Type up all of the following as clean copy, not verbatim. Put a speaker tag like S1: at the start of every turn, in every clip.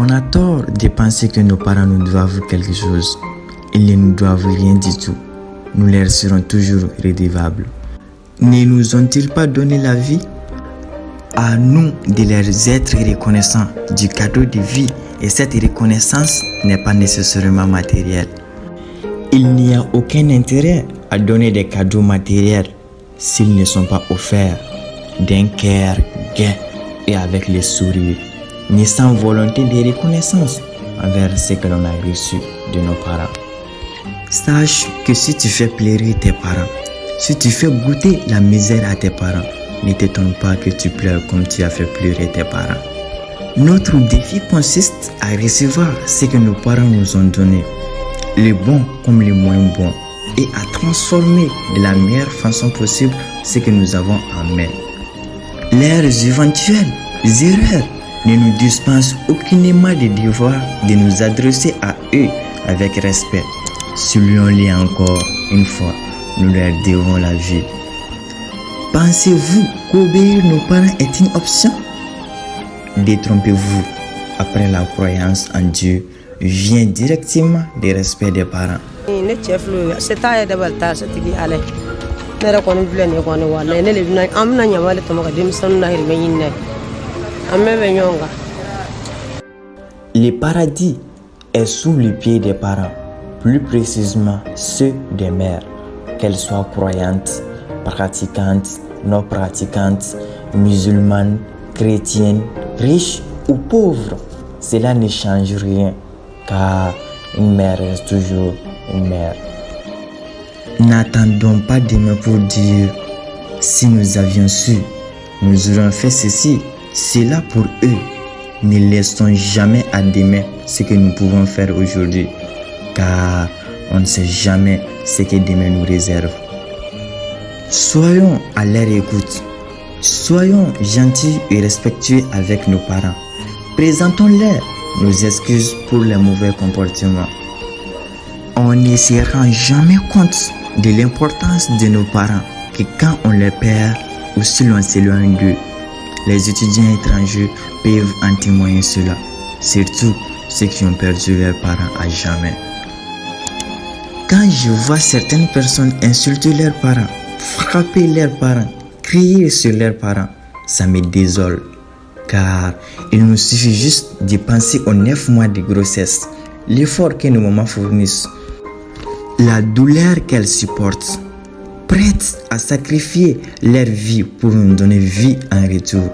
S1: On a tort de penser que nos parents nous doivent quelque chose. Ils ne nous doivent rien du tout. Nous leur serons toujours redevables. Ne nous ont-ils pas donné la vie? À nous de leur être reconnaissants du cadeau de vie, et cette reconnaissance n'est pas nécessairement matérielle. Il n'y a aucun intérêt à donner des cadeaux matériels s'ils ne sont pas offerts d'un cœur gai et avec le sourire, ni sans volonté de reconnaissance envers ce que l'on a reçu de nos parents. Sache que si tu fais pleurer tes parents, si tu fais goûter la misère à tes parents, ne t'étonne pas que tu pleures comme tu as fait pleurer tes parents. Notre défi consiste à recevoir ce que nos parents nous ont donné, les bons comme les moins bons, et à transformer de la meilleure façon possible ce que nous avons en main. Leurs éventuelles erreurs ne nous dispensent aucunement de devoir de nous adresser à eux avec respect. Soulignons-les encore une fois, nous leur devons la vie. Pensez-vous qu'obéir nos parents est une option? Détrompez-vous, après la croyance en Dieu vient directement du respect des parents. Le paradis est sous le pied des parents, plus précisément ceux des mères, qu'elles soient croyantes, pratiquantes, non pratiquantes, musulmanes, chrétiennes, riches ou pauvres. Cela ne change rien, car une mère reste toujours une mère. N'attendons pas demain pour dire si nous avions su, nous aurions fait ceci, cela pour eux. Ne laissons jamais à demain ce que nous pouvons faire aujourd'hui, car on ne sait jamais ce que demain nous réserve. Soyons à leur écoute, soyons gentils et respectueux avec nos parents. Présentons-leur nos excuses pour les mauvais comportements. On ne se rend jamais compte de l'importance de nos parents que quand on les perd ou si l'on s'éloigne d'eux. Les étudiants étrangers peuvent en témoigner cela, surtout ceux qui ont perdu leurs parents à jamais. Quand je vois certaines personnes insulter leurs parents, frapper leurs parents, crier sur leurs parents, ça me désole. Car il nous suffit juste de penser aux 9 mois de grossesse, l'effort que nos mamans fournissent, la douleur qu'elles supportent, prêtes à sacrifier leur vie pour nous donner vie en retour.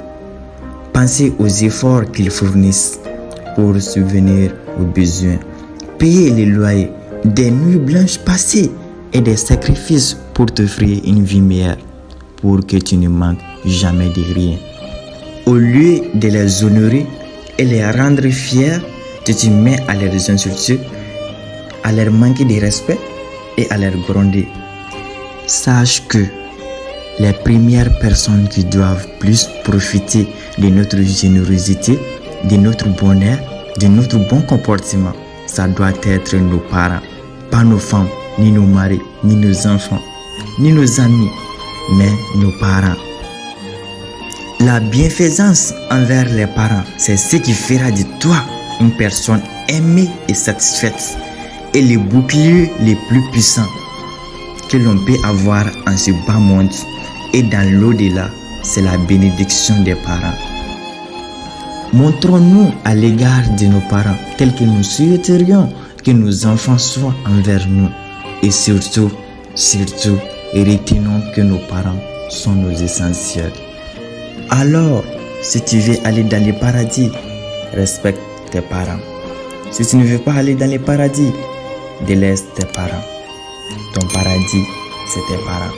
S1: Pensez aux efforts qu'ils fournissent pour subvenir aux besoins, payer les loyers, des nuits blanches passées et des sacrifices pour t'offrir une vie meilleure, pour que tu ne manques jamais de rien. Au lieu de les honorer et les rendre fiers, tu te mets à les insulter, à leur manquer de respect et à leur gronder. Sache que les premières personnes qui doivent plus profiter de notre générosité, de notre bonheur, de notre bon comportement, ça doit être nos parents, pas nos femmes, ni nos maris, ni nos enfants, ni nos amis, mais nos parents. La bienfaisance envers les parents, c'est ce qui fera de toi une personne aimée et satisfaite, et le bouclier le plus puissant que l'on peut avoir en ce bas monde et dans l'au-delà, c'est la bénédiction des parents. Montrons-nous à l'égard de nos parents tels que nous souhaiterions que nos enfants soient envers nous, et surtout, retenons que nos parents sont nos essentiels. Alors, si tu veux aller dans le paradis, respecte tes parents. Si tu ne veux pas aller dans le paradis, délaisse tes parents. Ton paradis, c'est tes parents.